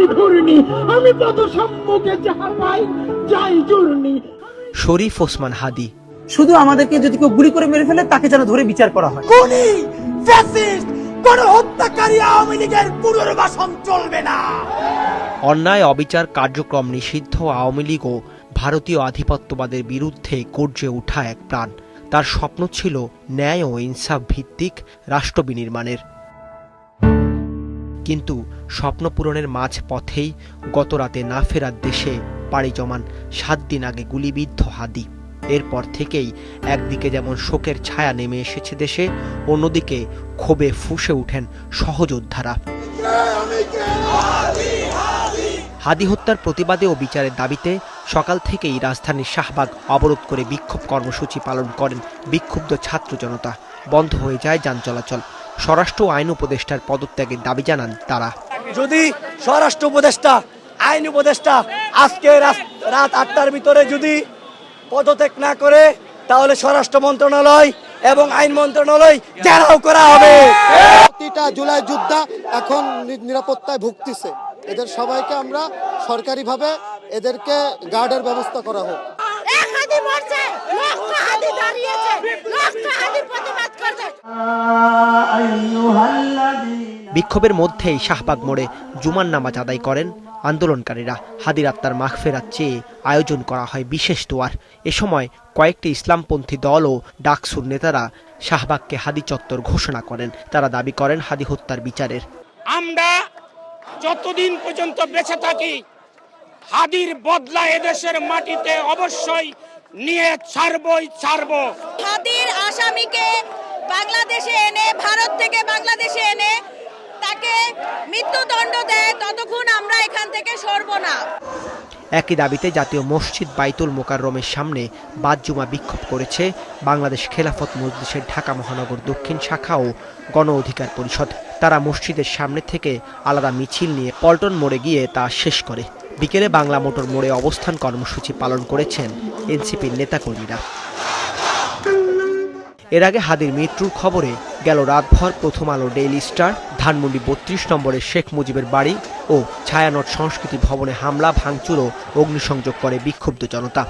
আমি ঘুরনি, আমি পদ সম্মুখে যাহা পাই যাই জুরনি। শরীফ ওসমান হাদী। শুধু আমাদেরকে যদি কেউ গুলি করে মেরে ফেলে তাকে যেন ধরে বিচার করা হয়। খুনি, ফ্যাসিস্ট, গণহত্যাকারী আওয়ামী লীগের পুনর্বাসন চলবে না। অন্যায় অবিচার কার্যক্রম নিষিদ্ধ আওয়ামী লীগ ও ভারতীয় আধিপত্যবাদের বিরুদ্ধে গর্জে ওঠা এক প্রাণ। তার স্বপ্ন ছিল ন্যায় ও ইনসাফ ভিত্তিক রাষ্ট্র বিনির্মাণের। কিন্তু স্বপ্ন পূরণের মাঝ পথেই গতরাতে না ফেরার দেশে পাড়ি জমান 7 দিন আগে গুলিবিদ্ধ হাদী। এরপর থেকেই একদিকে যেমন শোকের ছায়া নেমে এসেছে দেশে, অন্যদিকে ক্ষোভে ফুঁসে ওঠেন সহযোদ্ধারা। হাদী হত্যার প্রতিবাদে ও বিচারের দাবিতে সকাল থেকেই রাজধানীর শাহবাগ অবরোধ করে বিক্ষোভ কর্মসূচি পালন করেন বিক্ষুব্ধ ছাত্র জনতা। বন্ধ হয়ে যায় যান চলাচল। স্বরাষ্ট্র আইন উপদেষ্টার পদত্যাগের দাবি জানান তারা। যদি স্বরাষ্ট্র উপদেষ্টা, আইন উপদেষ্টা আজকে রাত 8টার ভিতরে যদি পদত্যাগ না করে, তাহলে স্বরাষ্ট্র মন্ত্রণালয় এবং আইন মন্ত্রণালয় ঘেরাও করা হবে। প্রতিটা জুলাই যোদ্ধা এখন নিরাপত্তায় ভুগতেছে। এদের সবাইকে আমরা সরকারিভাবে এদেরকে গার্ডের ব্যবস্থা করা হোক। বিক্ষোভের মধ্যেই শাহবাগ মোড়ে জুমার নামাজ আদায় করেন আন্দোলনকারীরা। হাদীর আত্মার মাগফিরাত চেয়ে আয়োজন করা হয় বিশেষ দোয়ার। এ সময় কয়েকটি ইসলামপন্থী দল ও ডাকসুর নেতারা শাহবাগকে হাদী চত্বর ঘোষণা করেন। তারা দাবি করেন হাদী হত্যার বিচারের। আমরা যতদিন পর্যন্ত বেঁচে থাকি, হাদীর বদলা এদেশের মাটিতে অবশ্যই নিয়ে ছাড়ব। হাদীর আসামিকে বাংলাদেশে এনে, ভারত থেকে বাংলাদেশে এনে তাকে মৃত্যুদণ্ড দেয়, ততক্ষণ আমরা এখান থেকে সরব না। একই দাবিতে জাতীয় মসজিদ বাইতুল মোকাররমের সামনে বাদ জুমা বিক্ষোভ করেছে বাংলাদেশ খেলাফত মজলিসের ঢাকা মহানগর দক্ষিণ শাখা ও গণ অধিকার পরিষদ। তারা মসজিদের সামনে থেকে আলাদা মিছিল নিয়ে পল্টন মোড়ে গিয়ে তা শেষ করে। বিকেলে বাংলা মোটর মোড়ে অবস্থান কর্মসূচি পালন করেছেন এনসিপির নেতাকর্মীরা। এর আগে হাদীর মৃত্যুর খবরে গেল রাতভর প্রথম আলো, ডেইলি স্টার, ধানমন্ডি 32 নম্বরের শেখ মুজিবের বাড়ি ও ছায়ানট সংস্কৃতি ভবনে হামলা, ভাঙচুর ও অগ্নিসংযোগ করে বিক্ষুব্ধ জনতা।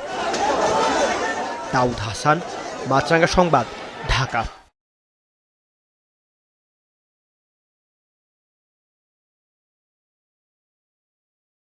দাউদ হাসান, মাছরাঙ্গা সংবাদ, ঢাকা।